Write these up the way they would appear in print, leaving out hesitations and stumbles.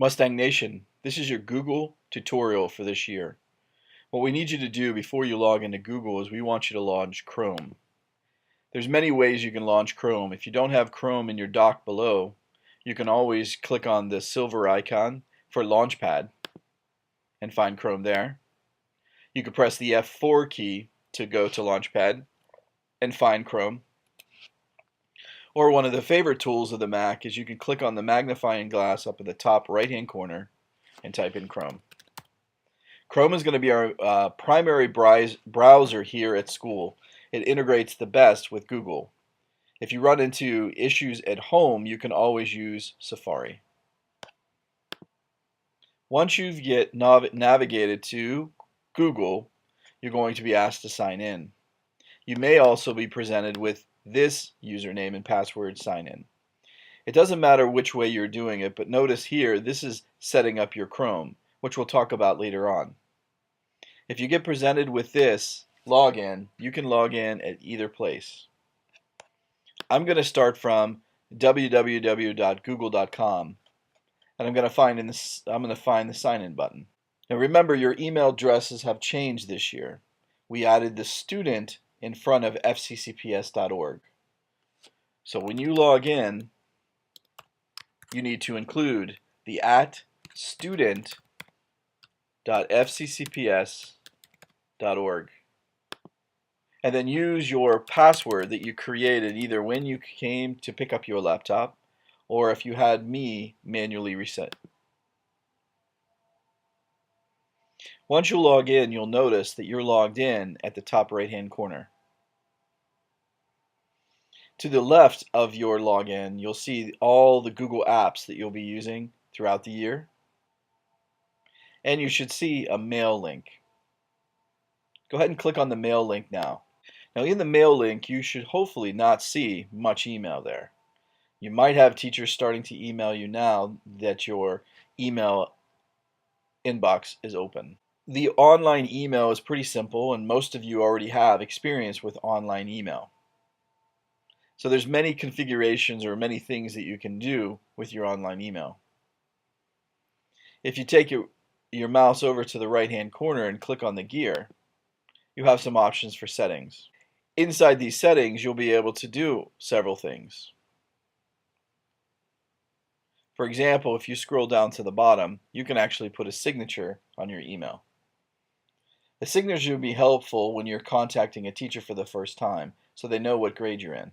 Mustang Nation, this is your Google tutorial for this year. What we need you to do before you log into Google is we want you to launch Chrome. There's many ways you can launch Chrome. If you don't have Chrome in your dock below, you can always click on the silver icon for Launchpad and find Chrome there. You can press the F4 key to go to Launchpad and find Chrome. Or one of the favorite tools of the Mac is you can click on the magnifying glass up in the top right hand corner and type in Chrome. Chrome is going to be our primary browser here at school. It integrates the best with Google. If you run into issues at home, you can always use Safari. Once you get navigated to Google, you're going to be asked to sign in. You may also be presented with this username and password sign in. It doesn't matter which way you're doing it, but notice here this is setting up your Chrome, which we'll talk about later on. If you get presented with this login, you can log in at either place. I'm going to start from www.google.com and I'm going to find the sign in button. Now remember, your email addresses have changed this year. We added the student in front of fccps.org. So when you log in, you need to include the @student.fccps.org and then use your password that you created either when you came to pick up your laptop or if you had me manually reset. Once you log in, you'll notice that you're logged in at the top right hand corner. To the left of your login, you'll see all the Google apps that you'll be using throughout the year, and you should see a mail link. Go ahead and click on the mail link now. Now in the mail link, you should hopefully not see much email there. You might have teachers starting to email you now that your email inbox is open. The online email is pretty simple, and most of you already have experience with online email. So there's many configurations or many things that you can do with your online email. If you take your mouse over to the right hand corner and click on the gear, you have some options for settings. Inside these settings, you'll be able to do several things. For example, if you scroll down to the bottom, you can actually put a signature on your email. The signature will be helpful when you're contacting a teacher for the first time, so they know what grade you're in.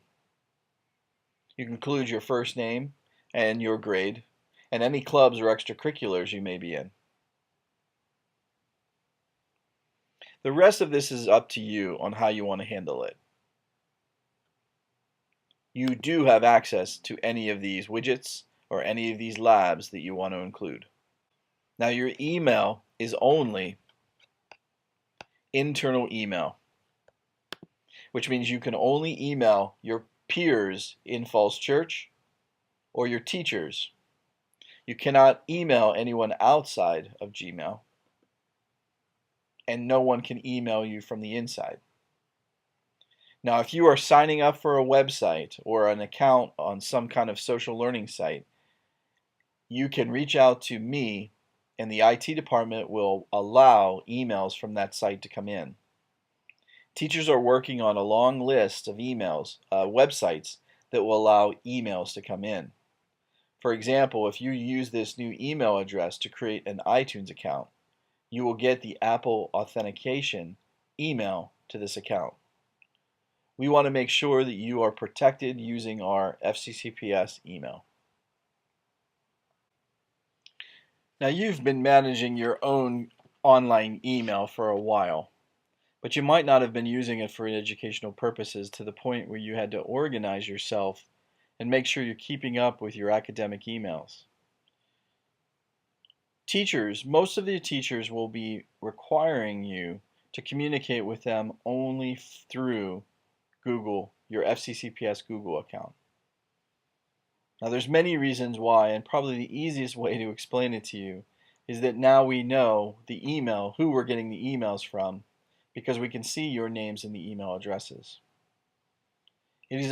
You can include your first name and your grade, and any clubs or extracurriculars you may be in. The rest of this is up to you on how you want to handle it. You do have access to any of these widgets or any of these labs that you want to include. Now your email is only internal email, which means you can only email your peers in Falls Church or your teachers. You cannot email anyone outside of Gmail, and no one can email you from the inside. Now, if you are signing up for a website or an account on some kind of social learning site, you can reach out to me and the IT department will allow emails from that site to come in. Teachers are working on a long list of websites that will allow emails to come in. For example, if you use this new email address to create an iTunes account, you will get the Apple authentication email to this account. We want to make sure that you are protected using our FCCPS email. Now you've been managing your own online email for a while, but you might not have been using it for educational purposes to the point where you had to organize yourself and make sure you're keeping up with your academic emails. Teachers, most of the teachers will be requiring you to communicate with them only through Google, your FCCPS Google account. Now there's many reasons why, and probably the easiest way to explain it to you is that now we know the email, who we're getting the emails from, because we can see your names in the email addresses. It is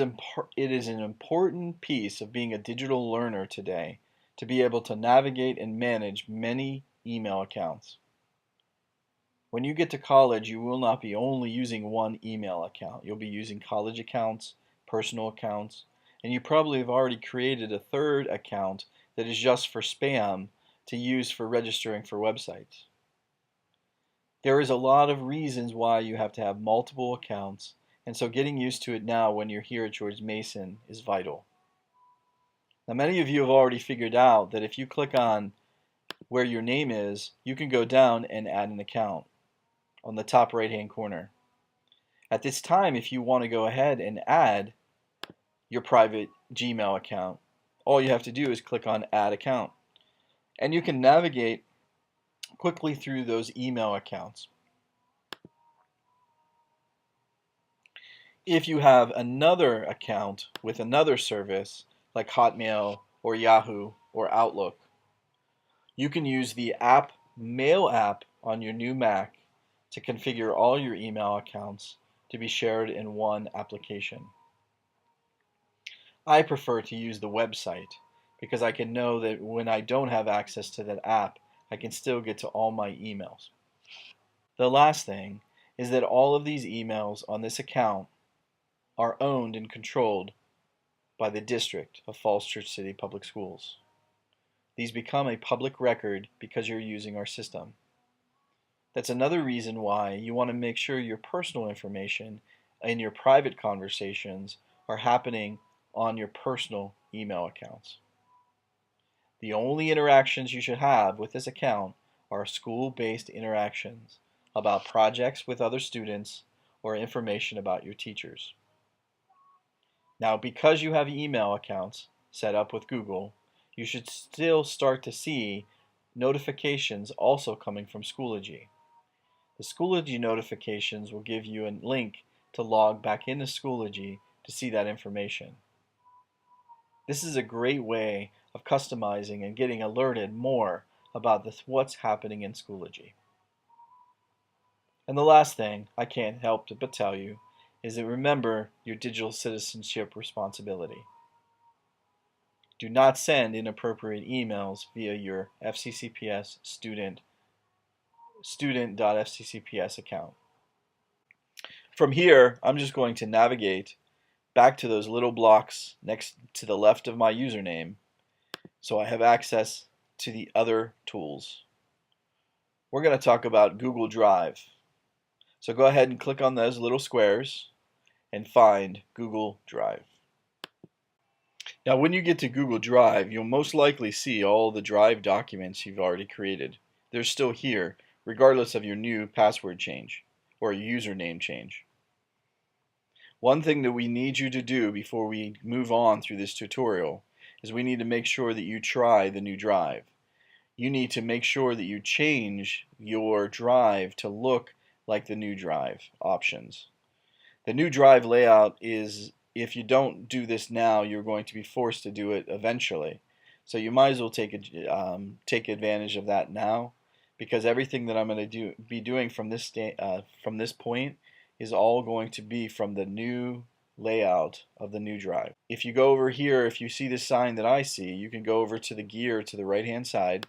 an important piece of being a digital learner today to be able to navigate and manage many email accounts. When you get to college, you will not be only using one email account. You'll be using college accounts, personal accounts, and you probably have already created a third account that is just for spam to use for registering for websites. There is a lot of reasons why you have to have multiple accounts, and so getting used to it now when you're here at George Mason is vital. Now, many of you have already figured out that if you click on where your name is, you can go down and add an account on the top right-hand corner. At this time, if you want to go ahead and add your private Gmail account, all you have to do is click on Add Account, and you can navigate quickly through those email accounts. If you have another account with another service like Hotmail or Yahoo or Outlook, you can use the Mail app on your new Mac to configure all your email accounts to be shared in one application. I prefer to use the website because I can know that when I don't have access to that app, I can still get to all my emails. The last thing is that all of these emails on this account are owned and controlled by the district of Falls Church City Public Schools. These become a public record because you're using our system. That's another reason why you want to make sure your personal information and your private conversations are happening on your personal email accounts. The only interactions you should have with this account are school-based interactions about projects with other students or information about your teachers. Now, because you have email accounts set up with Google, you should still start to see notifications also coming from Schoology. The Schoology notifications will give you a link to log back into Schoology to see that information. This is a great way of customizing and getting alerted more about what's happening in Schoology. And the last thing I can't help but tell you is that remember your digital citizenship responsibility. Do not send inappropriate emails via your FCCPS student.fccps account. From here, I'm just going to navigate back to those little blocks next to the left of my username so I have access to the other tools. We're going to talk about Google Drive. So go ahead and click on those little squares and find Google Drive. Now when you get to Google Drive, you'll most likely see all the Drive documents you've already created. They're still here, regardless of your new password change or username change. One thing that we need you to do before we move on through this tutorial is we need to make sure that you try the new Drive. You need to make sure that you change your Drive to look like the new Drive options. The new Drive layout is, if you don't do this now, you're going to be forced to do it eventually. So you might as well take advantage of that now, because everything that I'm going to be doing from this point is all going to be from the new layout of the new Drive. If you go over here, if you see the sign that I see, you can go over to the gear to the right hand side,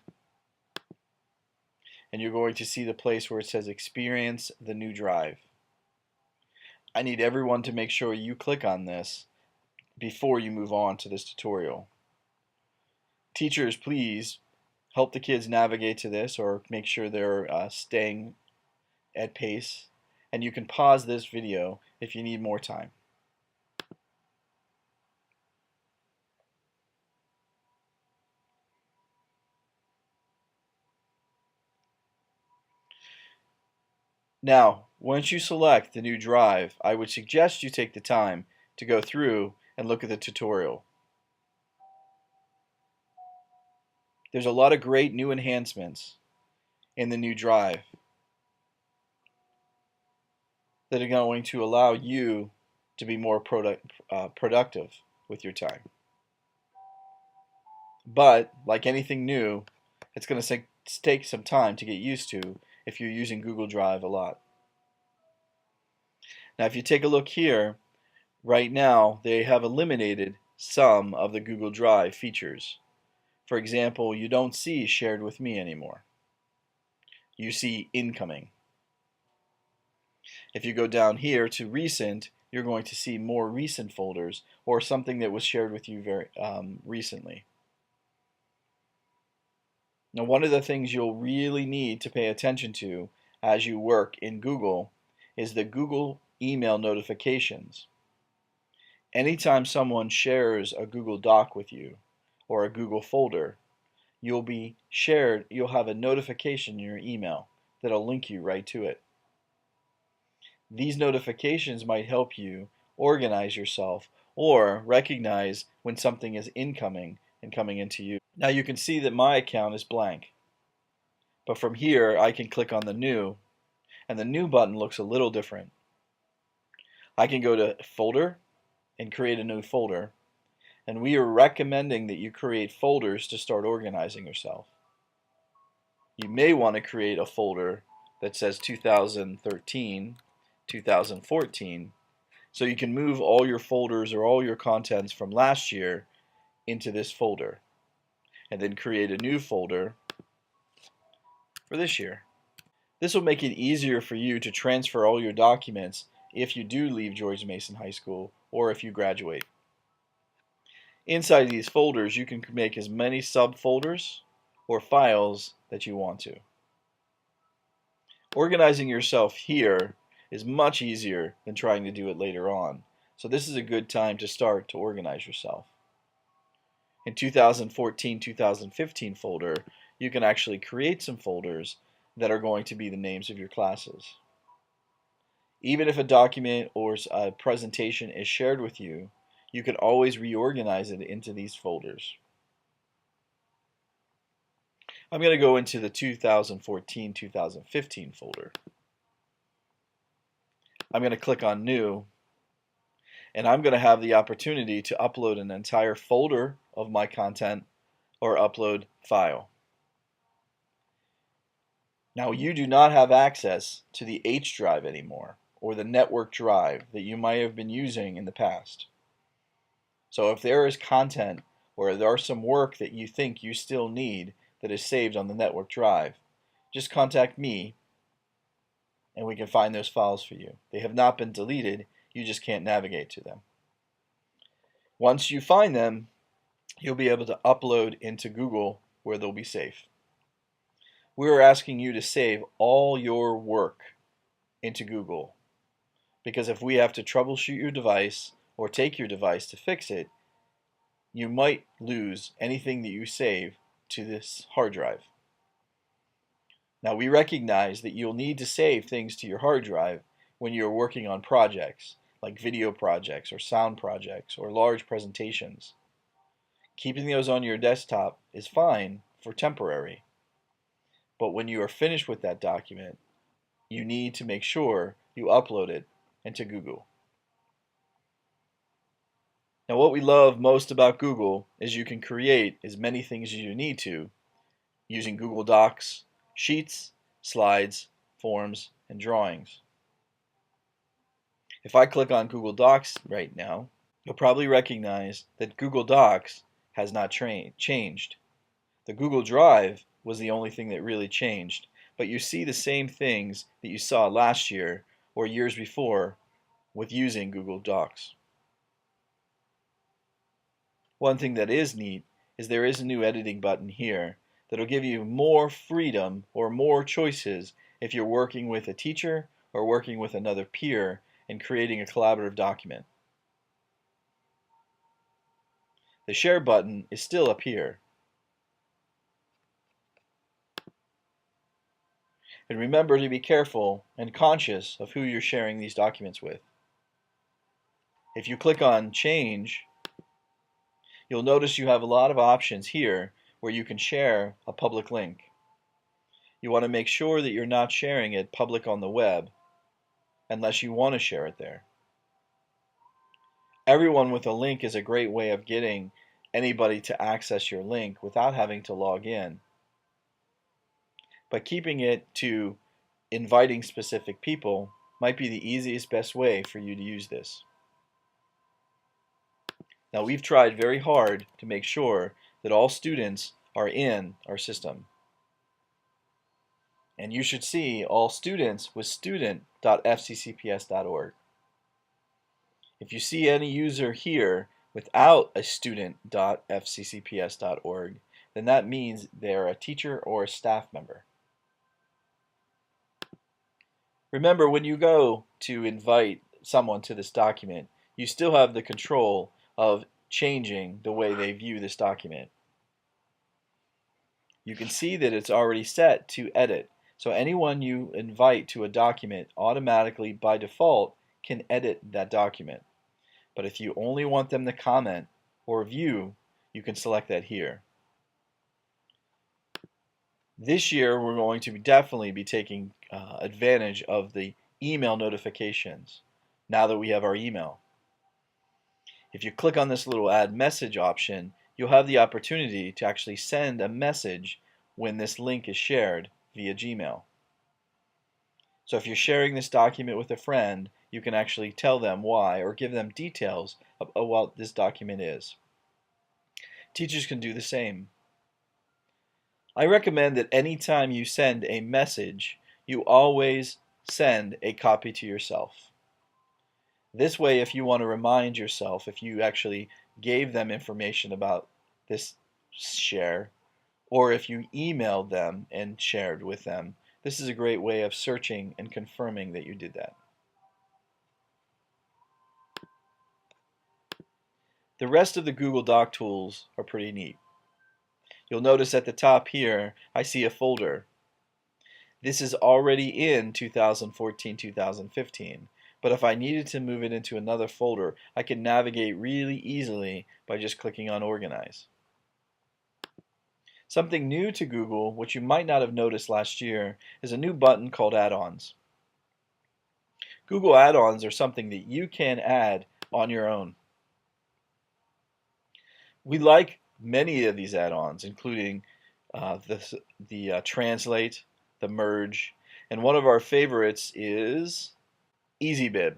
and you're going to see the place where it says Experience the New Drive. I need everyone to make sure you click on this before you move on to this tutorial. Teachers, please help the kids navigate to this or make sure they're staying at pace. And you can pause this video if you need more time. Now, once you select the new Drive, I would suggest you take the time to go through and look at the tutorial. There's a lot of great new enhancements in the new Drive that are going to allow you to be more productive with your time. But, like anything new, it's going to take some time to get used to if you're using Google Drive a lot. Now, if you take a look here, right now they have eliminated some of the Google Drive features. For example, you don't see shared with me anymore. You see incoming. If you go down here to recent, you're going to see more recent folders or something that was shared with you very recently. Now, one of the things you'll really need to pay attention to as you work in Google is the Google email notifications. Anytime someone shares a Google Doc with you or a Google folder, you'll have a notification in your email that'll link you right to it. These notifications might help you organize yourself or recognize when something is incoming and coming into you. Now you can see that my account is blank, but from here I can click on the new, and the new button looks a little different. I can go to folder and create a new folder, and we are recommending that you create folders to start organizing yourself. You may want to create a folder that says 2013, 2014, so you can move all your folders or all your contents from last year into this folder, and then create a new folder for this year. This will make it easier for you to transfer all your documents if you do leave George Mason High School or if you graduate. Inside these folders, you can make as many subfolders or files that you want to. Organizing yourself here is much easier than trying to do it later on, so this is a good time to start to organize yourself. In 2014-2015 folder, you can actually create some folders that are going to be the names of your classes. Even if a document or a presentation is shared with you, you can always reorganize it into these folders. I'm going to go into the 2014-2015 folder. I'm going to click on New, and I'm going to have the opportunity to upload an entire folder of my content or upload file. Now you do not have access to the H drive anymore, or the network drive that you might have been using in the past. So if there is content or there are some work that you think you still need that is saved on the network drive, just contact me and we can find those files for you. They have not been deleted, you just can't navigate to them. Once you find them, you'll be able to upload into Google where they'll be safe. We're asking you to save all your work into Google, because if we have to troubleshoot your device or take your device to fix it, you might lose anything that you save to this hard drive. Now we recognize that you'll need to save things to your hard drive when you're working on projects, like video projects or sound projects or large presentations. Keeping those on your desktop is fine for temporary, but when you are finished with that document, you need to make sure you upload it into Google. Now what we love most about Google is you can create as many things as you need to using Google Docs, Sheets, Slides, Forms, and Drawings. If I click on Google Docs right now, you'll probably recognize that Google Docs has not changed. The Google Drive was the only thing that really changed, but you see the same things that you saw last year or years before with using Google Docs. One thing that is neat is there is a new editing button here that'll give you more freedom or more choices if you're working with a teacher or working with another peer and creating a collaborative document. The share button is still up here. And remember to be careful and conscious of who you're sharing these documents with. If you click on Change, you'll notice you have a lot of options here where you can share a public link. You want to make sure that you're not sharing it public on the web unless you want to share it there. Everyone with a link is a great way of getting anybody to access your link without having to log in. But keeping it to inviting specific people might be the easiest, best way for you to use this. Now we've tried very hard to make sure that all students are in our system. And you should see all students with student.fccps.org. If you see any user here without a student.fccps.org, then that means they're a teacher or a staff member. Remember, when you go to invite someone to this document, you still have the control of changing the way they view this document. You can see that it's already set to edit. So anyone you invite to a document automatically by default can edit that document. But if you only want them to comment or view, you can select that here. This year we're going to definitely be taking advantage of the email notifications now that we have our email. If you click on this little add message option, you'll have the opportunity to actually send a message when this link is shared via Gmail. So if you're sharing this document with a friend, you can actually tell them why or give them details of what this document is. Teachers can do the same. I recommend that anytime you send a message, you always send a copy to yourself. This way, if you want to remind yourself, if you actually gave them information about this share, or if you emailed them and shared with them, this is a great way of searching and confirming that you did that. The rest of the Google Doc tools are pretty neat. You'll notice at the top here, I see a folder. This is already in 2014-2015, but if I needed to move it into another folder, I can navigate really easily by just clicking on Organize. Something new to Google, which you might not have noticed last year, is a new button called Add-ons. Google Add-ons are something that you can add on your own. We like many of these add-ons, including the Translate, the Merge, and one of our favorites is EasyBib.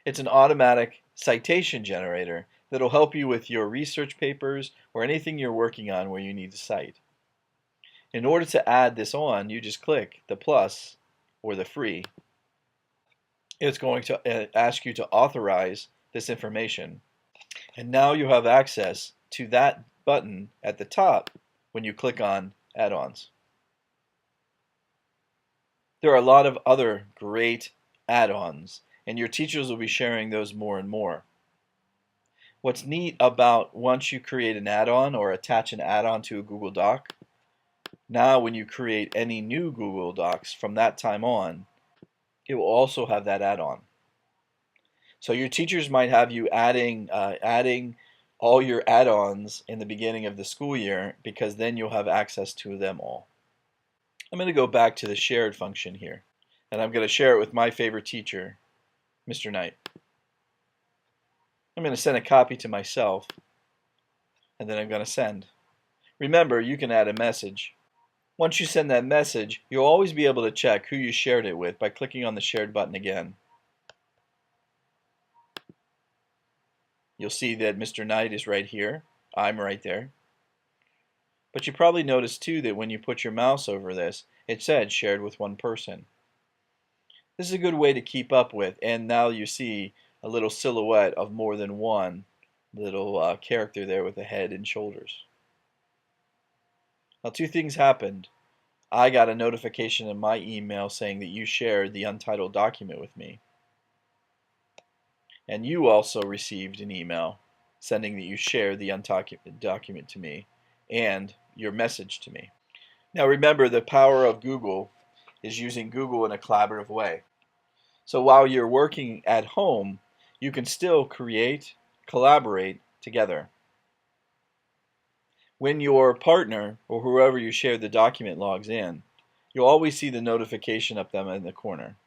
It's an automatic citation generator that'll help you with your research papers or anything you're working on where you need to cite. In order to add this on, you just click the plus or the free. It's going to ask you to authorize this information. And now you have access to that button at the top when you click on add-ons. There are a lot of other great add-ons, and your teachers will be sharing those more and more. What's neat about once you create an add-on or attach an add-on to a Google Doc, now when you create any new Google Docs from that time on, it will also have that add-on. So your teachers might have you adding all your add-ons in the beginning of the school year, because then you'll have access to them all. I'm going to go back to the shared function here, and I'm going to share it with my favorite teacher, Mr. Knight. I'm going to send a copy to myself, and then I'm going to send. Remember, you can add a message. Once you send that message, you'll always be able to check who you shared it with by clicking on the shared button again. You'll see that Mr. Knight is right here. I'm right there. But you probably noticed too that when you put your mouse over this, it said shared with one person. This is a good way to keep up with, and now you see a little silhouette of more than one little character there with a head and shoulders. Now, two things happened. I got a notification in my email saying that you shared the untitled document with me. And you also received an email saying that you shared the untitled document to me and your message to me. Now remember, the power of Google is using Google in a collaborative way. So while you're working at home, you can still collaborate together. When your partner or whoever you shared the document logs in, you'll always see the notification up them in the corner.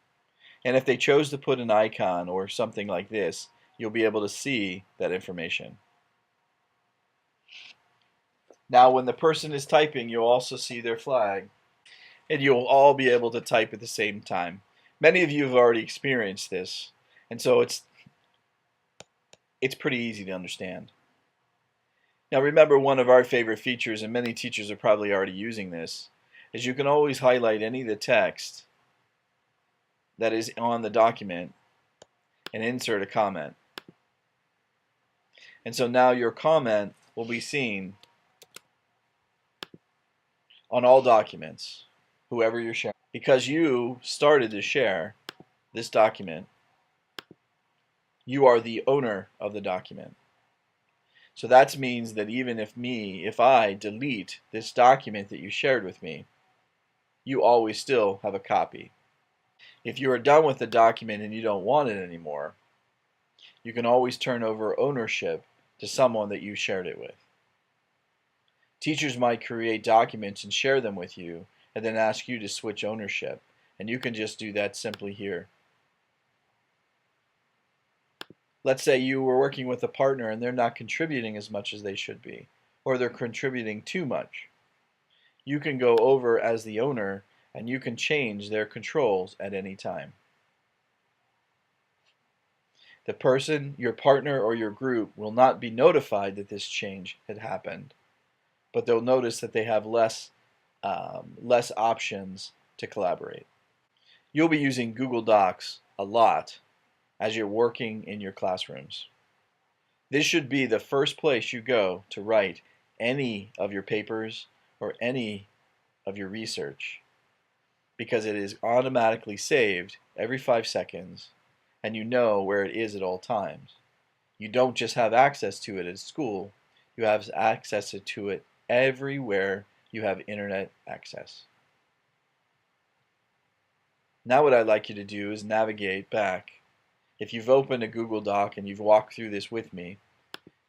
And if they chose to put an icon or something like this, you'll be able to see that information. Now when the person is typing, you'll also see their flag, and you'll all be able to type at the same time. Many of you have already experienced this, and so it's pretty easy to understand. Now remember, one of our favorite features, and many teachers are probably already using this, is you can always highlight any of the text that is on the document and insert a comment. And so now your comment will be seen on all documents, whoever you're sharing. Because you started to share this document, you are the owner of the document. So that means that even if I delete this document that you shared with me, you always still have a copy. If you are done with the document and you don't want it anymore, you can always turn over ownership to someone that you shared it with. Teachers might create documents and share them with you and then ask you to switch ownership, and you can just do that simply here. Let's say you were working with a partner and they're not contributing as much as they should be, or they're contributing too much. You can go over as the owner and you can change their controls at any time. The person, your partner, or your group will not be notified that this change had happened, but they'll notice that they have less options to collaborate. You'll be using Google Docs a lot as you're working in your classrooms. This should be the first place you go to write any of your papers or any of your research, because it is automatically saved every 5 seconds and you know where it is at all times. You don't just have access to it at school, you have access to it everywhere you have internet access. Now what I'd like you to do is navigate back. If you've opened a Google Doc and you've walked through this with me,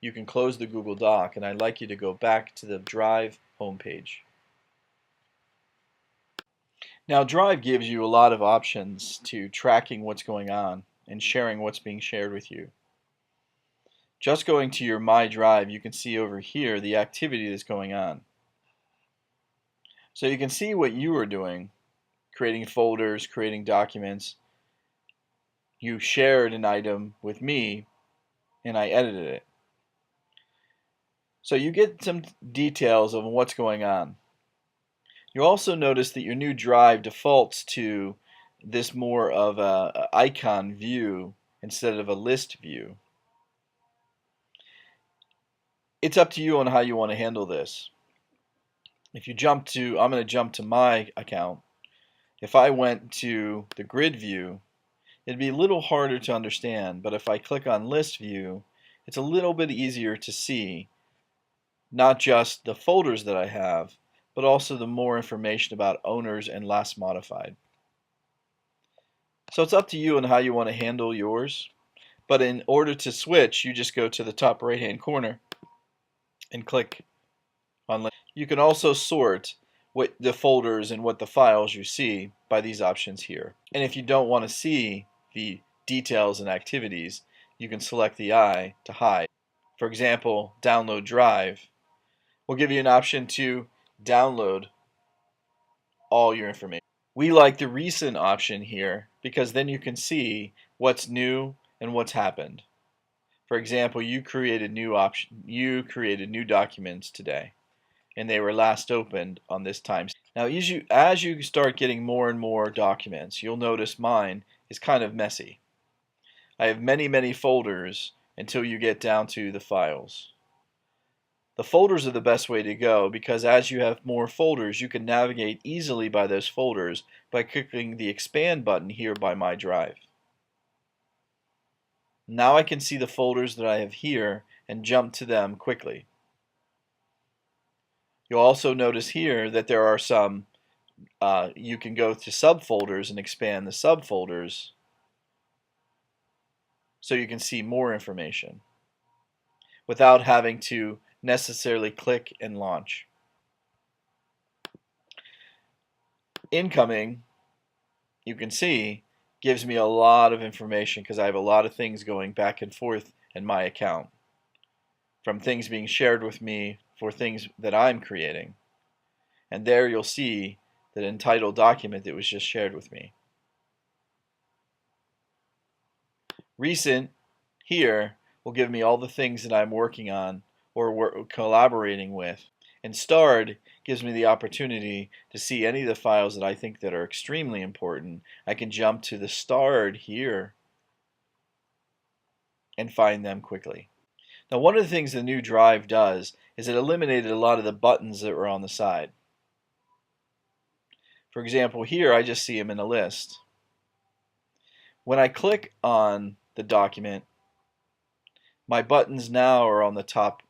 you can close the Google Doc, and I'd like you to go back to the Drive homepage. Now Drive gives you a lot of options to tracking what's going on and sharing what's being shared with you. Just going to your My Drive, you can see over here the activity that's going on. So you can see what you are doing, creating folders, creating documents. You shared an item with me and I edited it. So you get some details of what's going on. You'll also notice that your new Drive defaults to this more of a icon view instead of a list view. It's up to you on how you want to handle this. If you jump to, I'm going to jump to my account. If I went to the grid view, it'd be a little harder to understand, but if I click on list view, it's a little bit easier to see not just the folders that I have, but also the more information about owners and last modified. So it's up to you on how you want to handle yours, but in order to switch, you just go to the top right hand corner and click on list. You can also sort what the folders and what the files you see by these options here. And if you don't want to see the details and activities, you can select the I to hide. For example, download Drive will give you an option to download all your information. We like the recent option here because then you can see what's new and what's happened. For example, you created new documents today, and they were last opened on this time. Now, as you start getting more and more documents, you'll notice mine is kind of messy. I have many folders until you get down to the files. The folders are the best way to go because as you have more folders, you can navigate easily by those folders by clicking the expand button here by My Drive. Now I can see the folders that I have here and jump to them quickly. You'll also notice here that there are some, you can go to subfolders and expand the subfolders so you can see more information without having to necessarily click and launch. Incoming, you can see, gives me a lot of information because I have a lot of things going back and forth in my account, from things being shared with me for things that I'm creating. And there you'll see that entitled document that was just shared with me. Recent here will give me all the things that I'm working on or collaborating with. And starred gives me the opportunity to see any of the files that I think that are extremely important. I can jump to the starred here and find them quickly. Now, one of the things the new Drive does is it eliminated a lot of the buttons that were on the side. For example, here I just see them in a list. When I click on the document, my buttons now are on the top.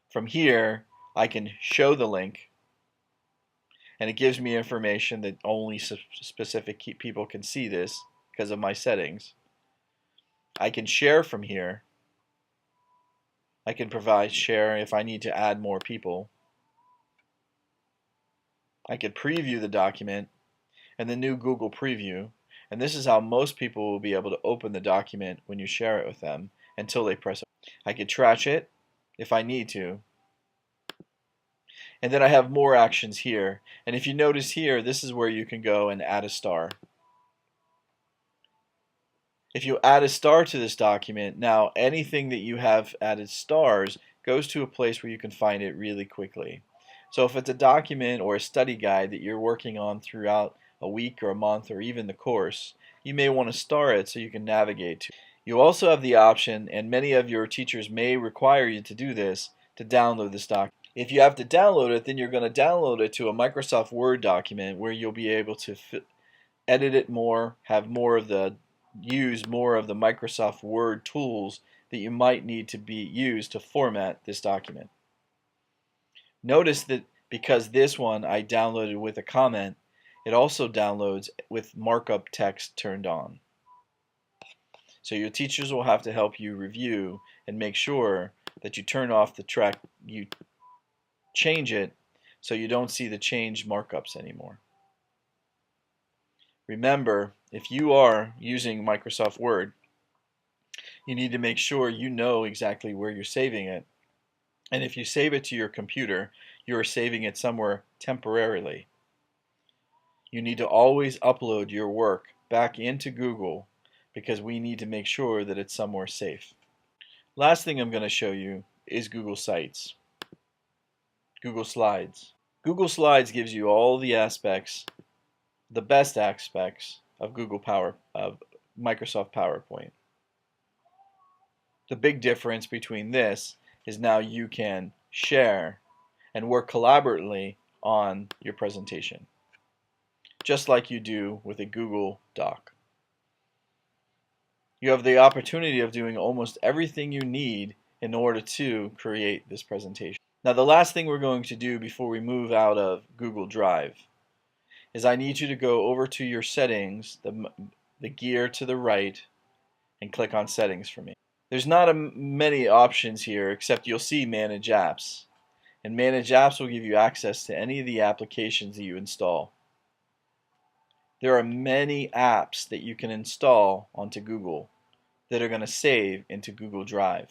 From here, I can show the link, and it gives me information that only specific people can see this because of my settings. I can share from here. I can provide share if I need to add more people. I could preview the document and the new Google Preview, and this is how most people will be able to open the document when you share it with them until they press it. I could trash it if I need to, and then I have more actions here, and if you notice here, this is where you can go and add a star. If you add a star to this document, now anything that you have added stars goes to a place where you can find it really quickly. So if it's a document or a study guide that you're working on throughout a week or a month or even the course, you may want to star it so you can navigate to it. You also have the option, and many of your teachers may require you to do this, to download this document. If you have to download it, then you're going to download it to a Microsoft Word document where you'll be able to edit it more, use more of the Microsoft Word tools that you might need to be used to format this document. Notice that because this one I downloaded with a comment, it also downloads with markup text turned on. So your teachers will have to help you review and make sure that you turn off the track, you change it so you don't see the changed markups anymore. Remember, if you are using Microsoft Word, you need to make sure you know exactly where you're saving it. And if you save it to your computer, you are saving it somewhere temporarily. You need to always upload your work back into Google because we need to make sure that it's somewhere safe. Last thing I'm going to show you is Google Sites. Google Slides. Google Slides gives you all the aspects, the best aspects of Microsoft PowerPoint. The big difference between this is now you can share and work collaboratively on your presentation, just like you do with a Google Doc. You have the opportunity of doing almost everything you need in order to create this presentation. Now, the last thing we're going to do before we move out of Google Drive is I need you to go over to your settings, the gear to the right, and click on Settings for me. There's not many options here except you'll see Manage Apps. And Manage Apps will give you access to any of the applications that you install. There are many apps that you can install onto Google that are going to save into Google Drive.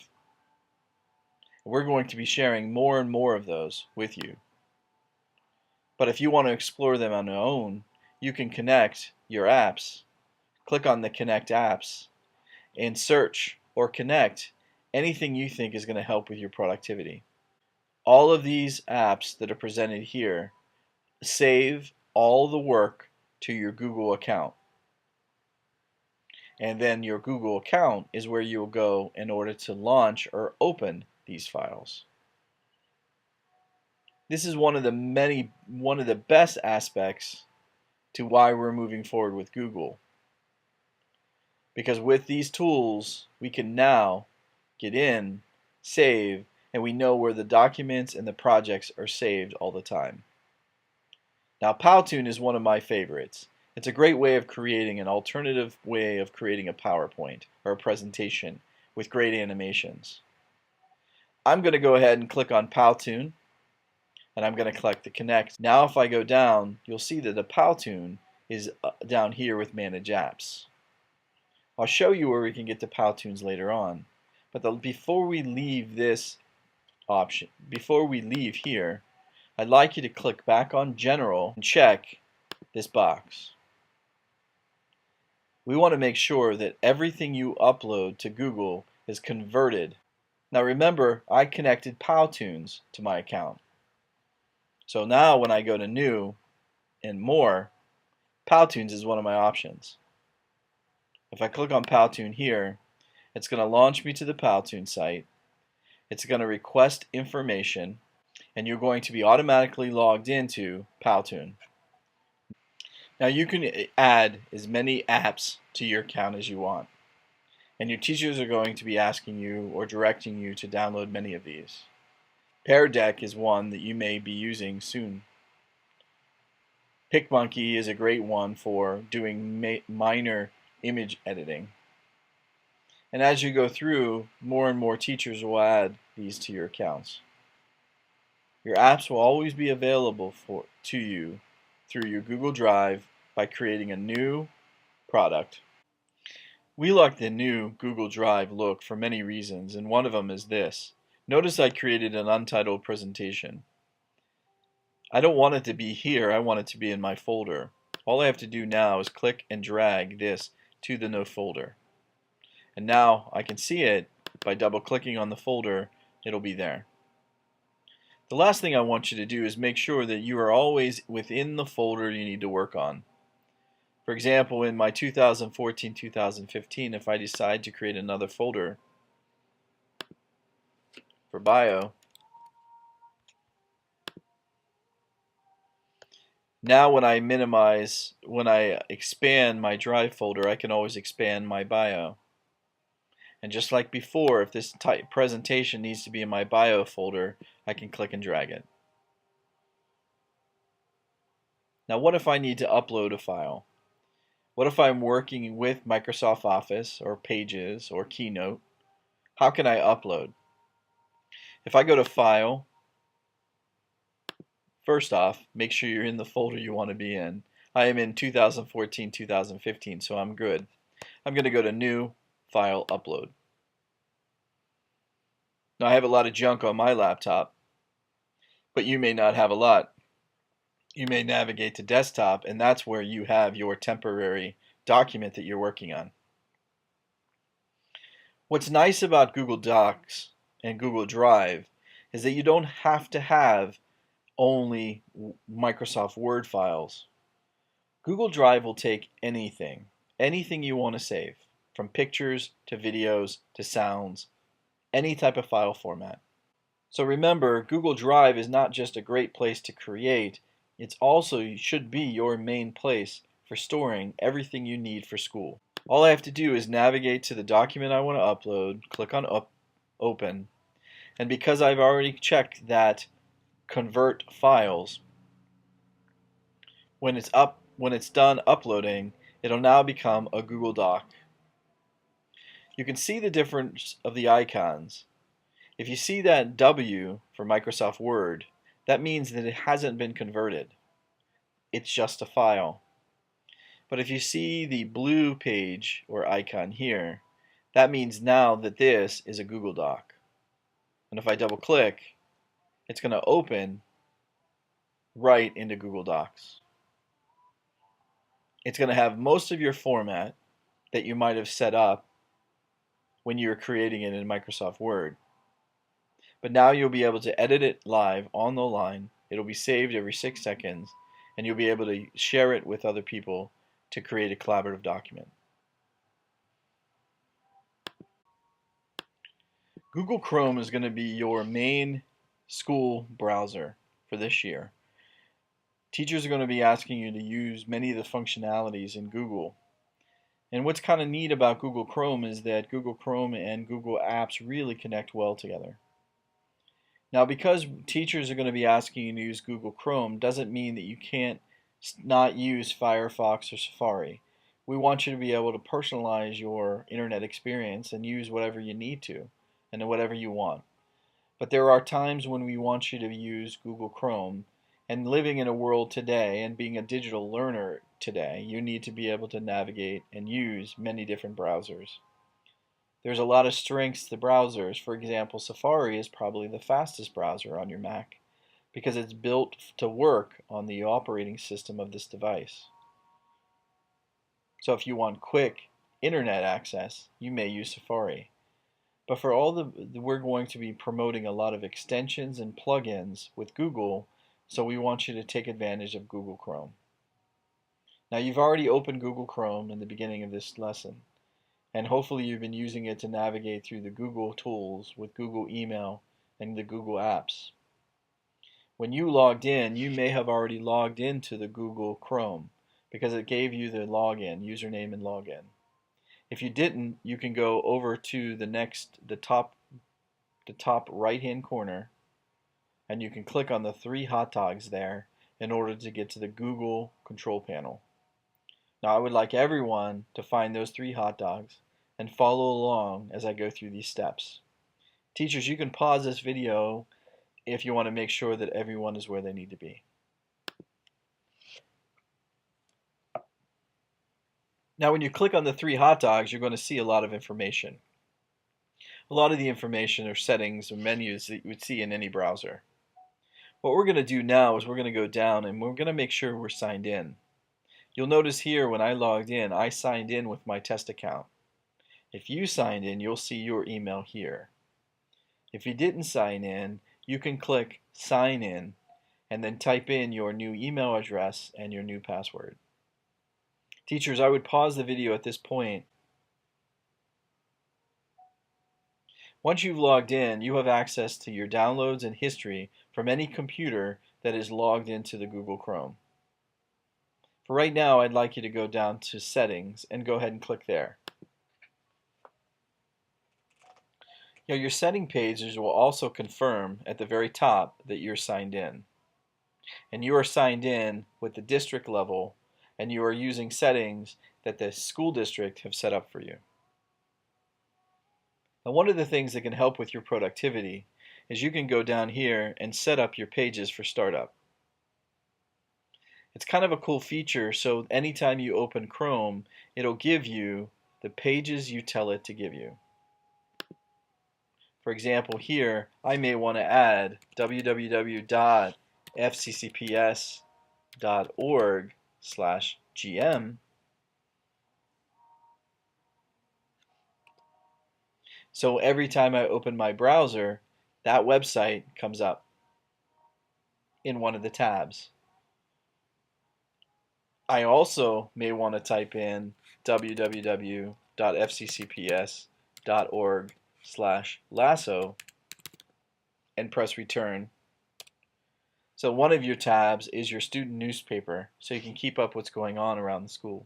We're going to be sharing more and more of those with you. But if you want to explore them on your own, you can connect your apps. Click on the Connect Apps and search or connect anything you think is going to help with your productivity. All of these apps that are presented here save all the work to your Google account. And then your Google account is where you will go in order to launch or open these files. This is one of the best aspects to why we're moving forward with Google. Because with these tools, we can now get in, save, and we know where the documents and the projects are saved all the time. Now, Powtoon is one of my favorites. It's a great way of creating an alternative way of creating a PowerPoint or a presentation with great animations. I'm going to go ahead and click on Powtoon, and I'm going to click the Connect. Now if I go down, you'll see that the Powtoon is down here with Manage Apps. I'll show you where we can get to Powtoons later on, but before we leave this option, before we leave here, I'd like you to click back on General and check this box. We want to make sure that everything you upload to Google is converted Now remember, I connected Powtoons to my account. So now when I go to New and More, Powtoons is one of my options. If I click on Powtoon here, it's going to launch me to the Powtoon site. It's going to request information, and you're going to be automatically logged into Powtoon. Now you can add as many apps to your account as you want, and your teachers are going to be asking you or directing you to download many of these. Pear Deck is one that you may be using soon. PicMonkey is a great one for doing minor image editing. And as you go through, more and more teachers will add these to your accounts. Your apps will always be available to you through your Google Drive by creating a new product. We like the new Google Drive look for many reasons, and one of them is this. Notice I created an untitled presentation. I don't want it to be here, I want it to be in my folder. All I have to do now is click and drag this to the no folder. And now I can see it by double clicking on the folder, it'll be there. The last thing I want you to do is make sure that you are always within the folder you need to work on. For example, in my 2014-2015, if I decide to create another folder for bio, now when I expand my Drive folder, I can always expand my bio. And just like before, if this presentation needs to be in my bio folder, I can click and drag it. Now what if I need to upload a file? What if I'm working with Microsoft Office or Pages or Keynote? How can I upload? If I go to File, first off, make sure you're in the folder you want to be in. I am in 2014-2015, so I'm good. I'm going to go to New, File, Upload. Now I have a lot of junk on my laptop, but you may not have a lot. You may navigate to Desktop, and that's where you have your temporary document that you're working on. What's nice about Google Docs and Google Drive is that you don't have to have only Microsoft Word files. Google Drive will take anything you want to save, from pictures to videos to sounds, any type of file format. So remember, Google Drive is not just a great place to create, it's also should be your main place for storing everything you need for school. All I have to do is navigate to the document I want to upload, click on Open, and because I've already checked that Convert Files, when it's done uploading, it'll now become a Google Doc. You can see the difference of the icons. If you see that W for Microsoft Word, that means that it hasn't been converted. It's just a file. But if you see the blue page or icon here, that means now that this is a Google Doc. And if I double click, it's going to open right into Google Docs. It's going to have most of your format that you might have set up when you were creating it in Microsoft Word. But now you'll be able to edit it live on the line. It'll be saved every 6 seconds, and you'll be able to share it with other people to create a collaborative document. Google Chrome is going to be your main school browser for this year. Teachers are going to be asking you to use many of the functionalities in Google. And what's kind of neat about Google Chrome is that Google Chrome and Google Apps really connect well together. Now, because teachers are going to be asking you to use Google Chrome doesn't mean that you can't not use Firefox or Safari. We want you to be able to personalize your internet experience and use whatever you need to and whatever you want. But there are times when we want you to use Google Chrome, and living in a world today and being a digital learner today, you need to be able to navigate and use many different browsers. There's a lot of strengths to browsers. For example, Safari is probably the fastest browser on your Mac because it's built to work on the operating system of this device. So if you want quick internet access, you may use Safari. But for we're going to be promoting a lot of extensions and plugins with Google, so we want you to take advantage of Google Chrome. Now you've already opened Google Chrome in the beginning of this lesson, and hopefully you've been using it to navigate through the Google tools with Google Email and the Google Apps. When you logged in, you may have already logged into the Google Chrome because it gave you the login, username and login. If you didn't, you can go over to the top right hand corner, and you can click on the three hot dogs there in order to get to the Google control panel. Now I would like everyone to find those three hot dogs and follow along as I go through these steps. Teachers, you can pause this video if you want to make sure that everyone is where they need to be. Now when you click on the three hot dogs, you're going to see a lot of information. A lot of the information are settings or menus that you would see in any browser. What we're going to do now is we're going to go down and we're going to make sure we're signed in. You'll notice here when I logged in, I signed in with my test account. If you signed in, you'll see your email here. If you didn't sign in, you can click sign in and then type in your new email address and your new password. Teachers, I would pause the video at this point. Once you've logged in, you have access to your downloads and history from any computer that is logged into the Google Chrome. For right now, I'd like you to go down to settings and go ahead and click there. Your setting pages will also confirm at the very top that you're signed in. And you are signed in with the district level, and you are using settings that the school district have set up for you. Now, one of the things that can help with your productivity is you can go down here and set up your pages for startup. It's kind of a cool feature, so anytime you open Chrome, it'll give you the pages you tell it to give you. For example, here I may want to add www.fccps.org/gm. So every time I open my browser, that website comes up in one of the tabs. I also may want to type in www.fccps.org/lasso and press return. So one of your tabs is your student newspaper, so you can keep up what's going on around the school.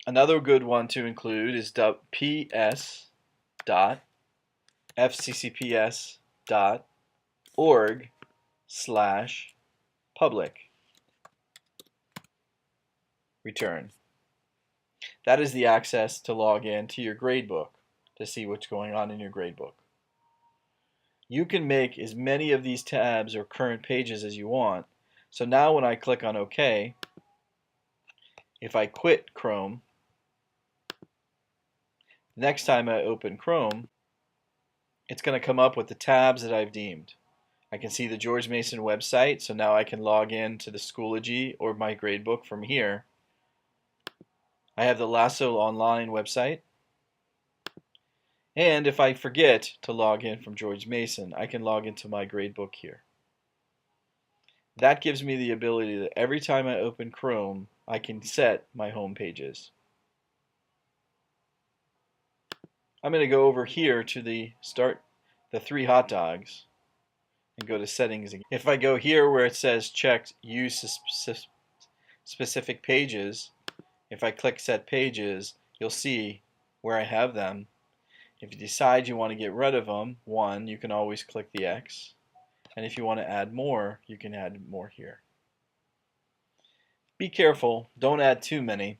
Another good one to include is ps.fccps.org/public. Return. That is the access to log in to your gradebook to see what's going on in your gradebook. You can make as many of these tabs or current pages as you want. So now when I click on OK, if I quit Chrome, next time I open Chrome, it's going to come up with the tabs that I've deemed. I can see the George Mason website, so now I can log in to the Schoology or my gradebook from here. I have the Lasso Online website. And if I forget to log in from George Mason, I can log into my gradebook here. That gives me the ability that every time I open Chrome, I can set my home pages. I'm going to go over here to the three hot dogs and go to settings again. If I go here where it says checked use specific pages, if I click set pages, you'll see where I have them. If you decide you want to get rid of them, you can always click the X. And if you want to add more, you can add more here. Be careful, don't add too many.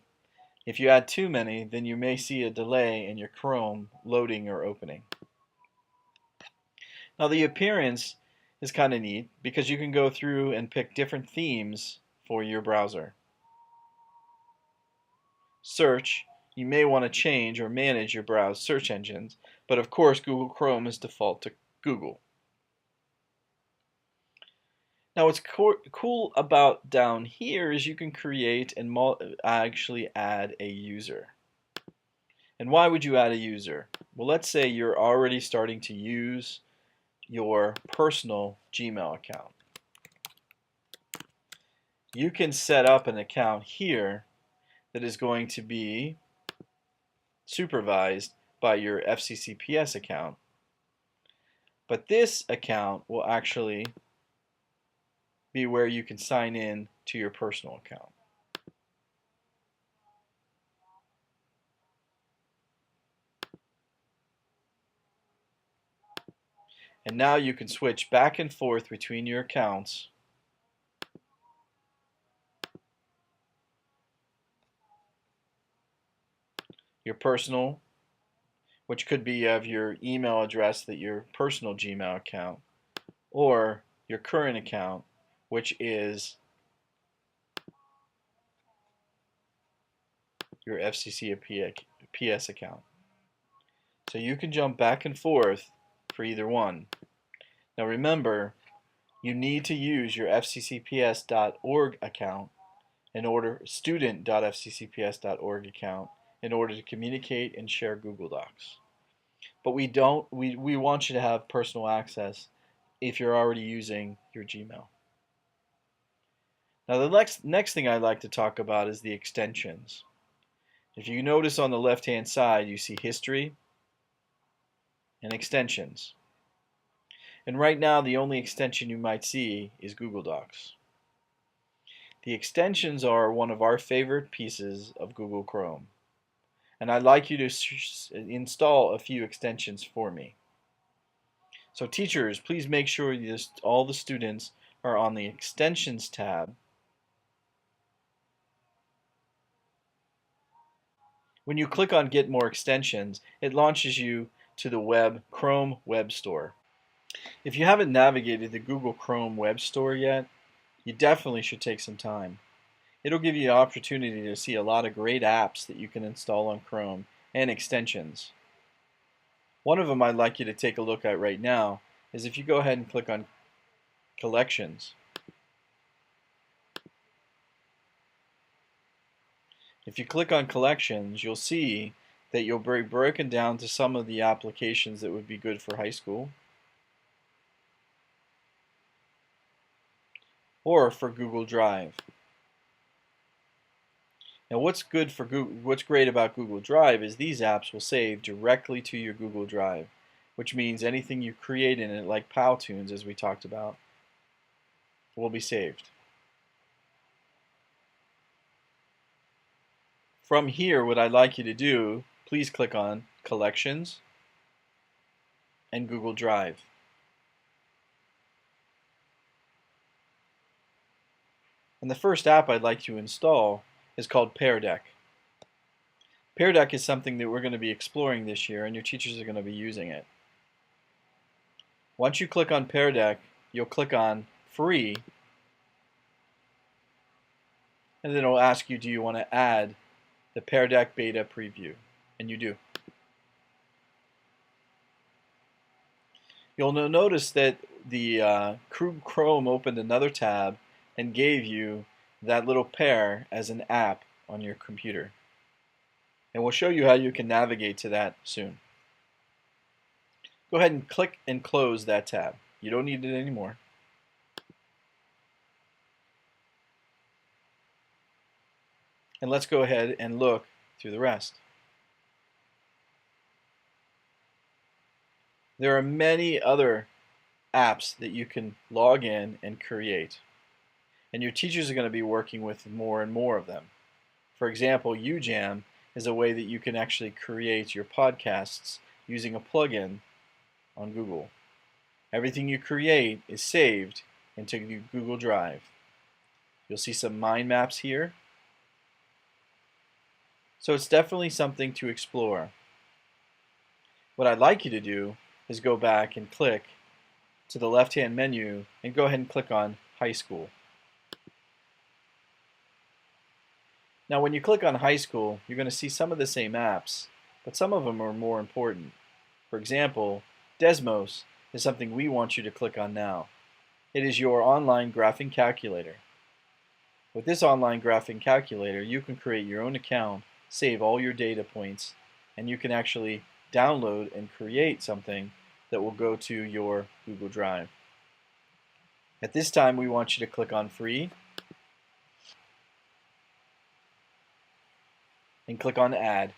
If you add too many, then you may see a delay in your Chrome loading or opening. Now the appearance is kind of neat because you can go through and pick different themes for your browser. Search, you may want to change or manage your browse search engines, but of course Google Chrome is default to Google. Now what's cool about down here is you can create and actually add a user. And why would you add a user? Well, let's say you're already starting to use your personal Gmail account. You can set up an account here that is going to be supervised by your FCCPS account. But this account will actually be where you can sign in to your personal account. And now you can switch back and forth between your accounts your personal, which could be of your email address, that your personal Gmail account, or your current account, which is your FCCPS account. So you can jump back and forth for either one. Now remember, you need to use your fccps.org account student.fccps.org account in order to communicate and share Google Docs. But we want you to have personal access if you're already using your Gmail. Now the next thing I'd like to talk about is the extensions. If you notice on the left hand side, you see history and extensions. And right now the only extension you might see is Google Docs. The extensions are one of our favorite pieces of Google Chrome. And I'd like you to install a few extensions for me. So teachers, please make sure all the students are on the Extensions tab. When you click on Get More Extensions, it launches you to the Chrome Web Store. If you haven't navigated the Google Chrome Web Store yet, you definitely should take some time. It'll give you the opportunity to see a lot of great apps that you can install on Chrome and extensions. One of them I'd like you to take a look at right now is if you go ahead and click on Collections. If you click on Collections, you'll see that you'll be broken down to some of the applications that would be good for high school or for Google Drive. Now what's great about Google Drive is these apps will save directly to your Google Drive, which means anything you create in it, like Powtoons as we talked about, will be saved. From here, what I'd like you to do, please click on Collections and Google Drive. And the first app I'd like to install is called Pear Deck. Pear Deck is something that we're going to be exploring this year, and your teachers are going to be using it. Once you click on Pear Deck, you'll click on Free, and then it'll ask you, do you want to add the Pear Deck Beta Preview? And you do. You'll notice that the Chrome opened another tab and gave you that little Pear as an app on your computer. And we'll show you how you can navigate to that soon. Go ahead and click and close that tab. You don't need it anymore. And let's go ahead and look through the rest. There are many other apps that you can log in and create. And your teachers are going to be working with more and more of them. For example, UJam is a way that you can actually create your podcasts using a plugin on Google. Everything you create is saved into Google Drive. You'll see some mind maps here. So it's definitely something to explore. What I'd like you to do is go back and click to the left-hand menu and go ahead and click on High School. Now when you click on High School, you're going to see some of the same apps, but some of them are more important. For example, Desmos is something we want you to click on now. It is your online graphing calculator. With this online graphing calculator, you can create your own account, save all your data points, and you can actually download and create something that will go to your Google Drive. At this time, we want you to click on Free and click on Add.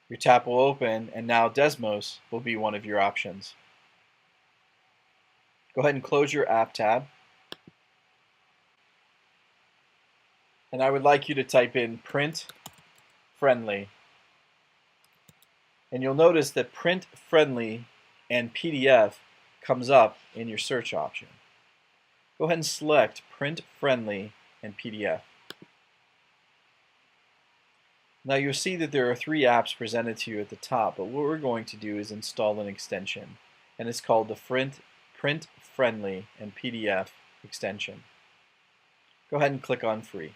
Your tab will open, and now Desmos will be one of your options. Go ahead and close your App tab. And I would like you to type in Print Friendly. And you'll notice that Print Friendly and PDF comes up in your search option. Go ahead and select Print Friendly and PDF. Now you'll see that there are 3 apps presented to you at the top, but what we're going to do is install an extension, and it's called the Print Friendly and PDF extension. Go ahead and click on Free.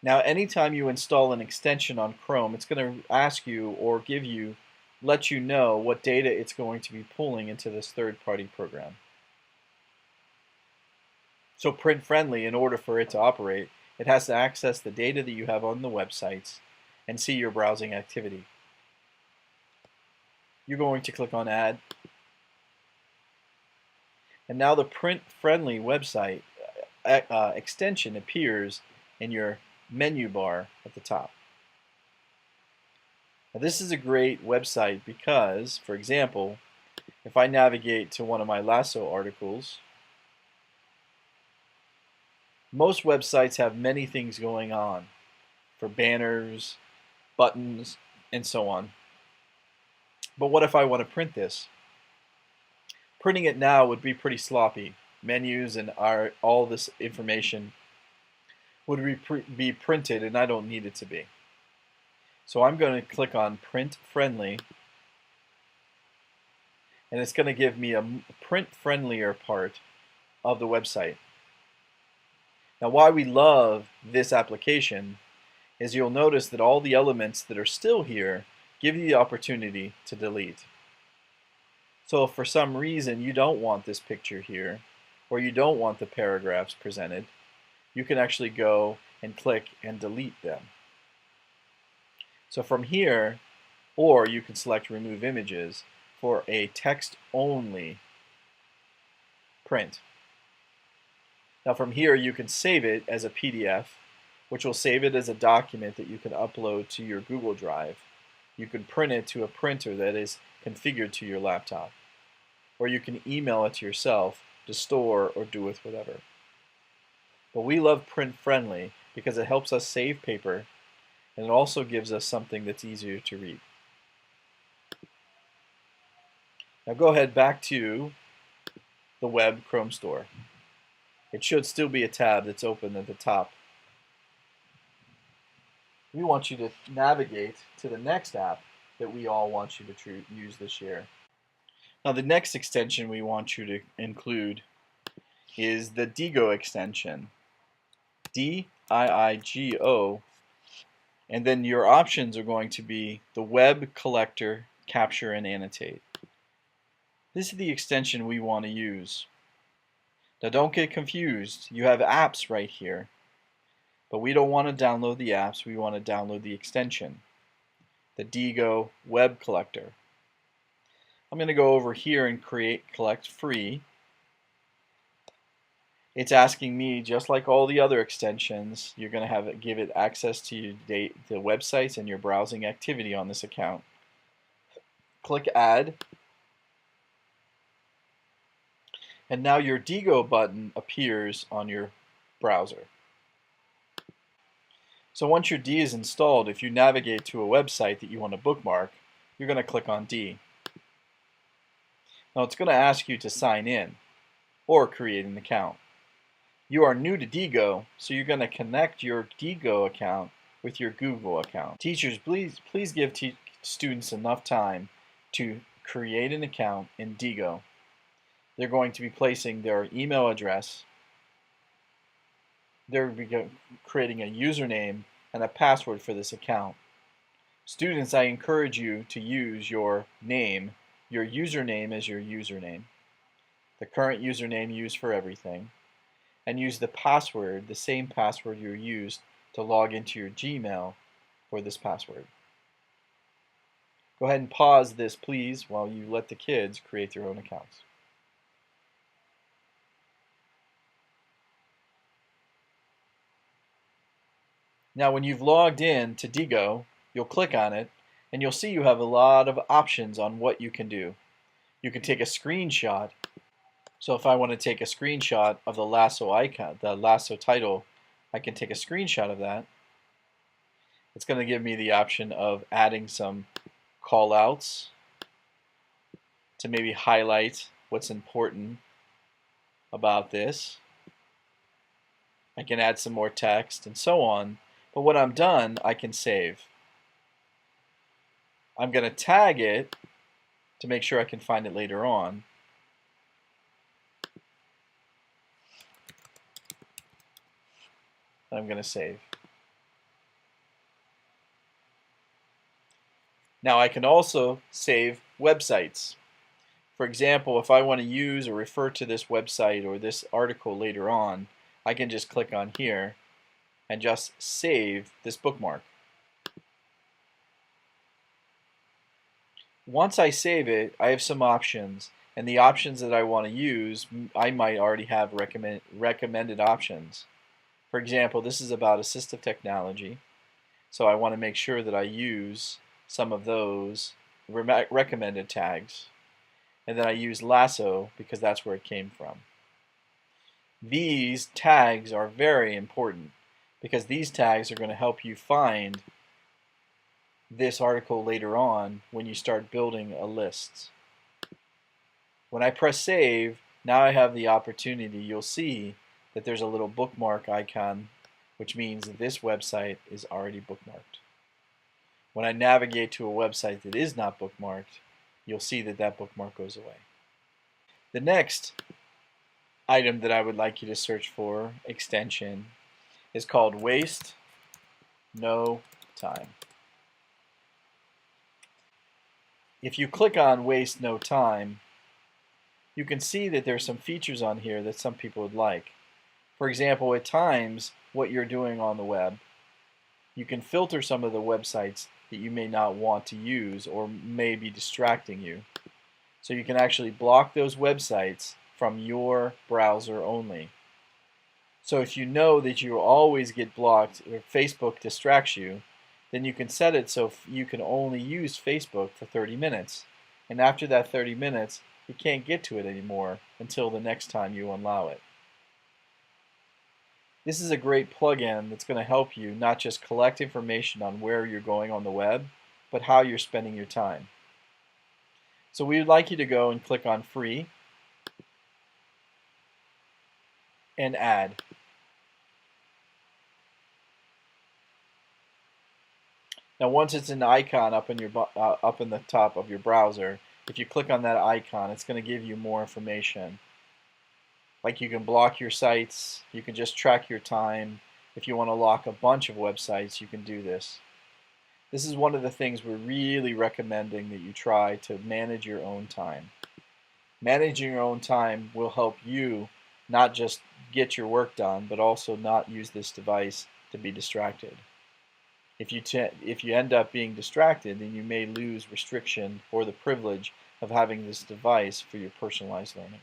Now anytime you install an extension on Chrome, it's going to ask you or let you know what data it's going to be pulling into this third-party program. So Print Friendly, in order for it to operate, it has to access the data that you have on the websites and see your browsing activity. You're going to click on Add. And now the Print Friendly website extension appears in your menu bar at the top. Now this is a great website because, for example, if I navigate to one of my Lasso articles, most websites have many things going on for banners, buttons, and so on. But what if I want to print this? Printing it now would be pretty sloppy. Menus and all this information would be printed, and I don't need it to be. So I'm going to click on Print Friendly, and it's going to give me a print friendlier part of the website. Now why we love this application is you'll notice that all the elements that are still here give you the opportunity to delete. So if for some reason you don't want this picture here, or you don't want the paragraphs presented, you can actually go and click and delete them. So from here, or you can select Remove Images for a text-only print. Now from here you can save it as a PDF, which will save it as a document that you can upload to your Google Drive. You can print it to a printer that is configured to your laptop. Or you can email it to yourself to store or do with whatever. But we love Print Friendly because it helps us save paper, and it also gives us something that's easier to read. Now go ahead back to the web Chrome store. It should still be a tab that's open at the top. We want you to navigate to the next app that we all want you to use this year. Now the next extension we want you to include is the Diigo extension. D-I-I-G-O, and then your options are going to be the Web Collector, Capture, and Annotate. This is the extension we want to use. Now don't get confused, you have apps right here, but we don't want to download the apps, we want to download the extension, the Diigo Web Collector. I'm going to go over here and collect free. It's asking me, just like all the other extensions, you're going to give it access to the websites and your browsing activity on this account. Click Add. And now your Diigo button appears on your browser. So once your D is installed, if you navigate to a website that you want to bookmark, you're going to click on D. Now it's going to ask you to sign in or create an account. You are new to Diigo, so you're going to connect your Diigo account with your Google account. Teachers, please give students enough time to create an account in Diigo. They're going to be placing their email address. They're creating a username and a password for this account. Students, I encourage you to use your name, your username as your username, the current username used for everything, and use the password, the same password you used to log into your Gmail for this password. Go ahead and pause this, please, while you let the kids create their own accounts. Now, when you've logged in to Diigo, you'll click on it, and you'll see you have a lot of options on what you can do. You can take a screenshot. So if I want to take a screenshot of the lasso icon, the lasso title, I can take a screenshot of that. It's going to give me the option of adding some call outs to maybe highlight what's important about this. I can add some more text and so on. But when I'm done, I can save. I'm going to tag it to make sure I can find it later on. I'm going to save. Now I can also save websites. For example, if I want to use or refer to this website or this article later on, I can just click on here and just save this bookmark. Once I save it, I have some options, and the options that I want to use, I might already have recommended options. For example, this is about assistive technology, so I want to make sure that I use some of those recommended tags. And then I use lasso because that's where it came from. These tags are very important because these tags are going to help you find this article later on when you start building a list. When I press save, now I have the opportunity, you'll see that there's a little bookmark icon, which means that this website is already bookmarked. When I navigate to a website that is not bookmarked, you'll see that that bookmark goes away. The next item that I would like you to search for, extension, is called Waste No Time. If you click on Waste No Time, you can see that there's some features on here that some people would like. For example, at times, what you're doing on the web, you can filter some of the websites that you may not want to use or may be distracting you. So you can actually block those websites from your browser only. So if you know that you always get blocked or Facebook distracts you, then you can set it so you can only use Facebook for 30 minutes. And after that 30 minutes, you can't get to it anymore until the next time you allow it. This is a great plugin that's going to help you not just collect information on where you're going on the web, but how you're spending your time. So we would like you to go and click on Free and Add. Now once it's an icon up in the top of your browser, if you click on that icon, it's going to give you more information. Like you can block your sites, you can just track your time. If you want to lock a bunch of websites, you can do this. This is one of the things we're really recommending that you try to manage your own time. Managing your own time will help you not just get your work done, but also not use this device to be distracted. If you end up being distracted, then you may lose restriction or the privilege of having this device for your personalized learning.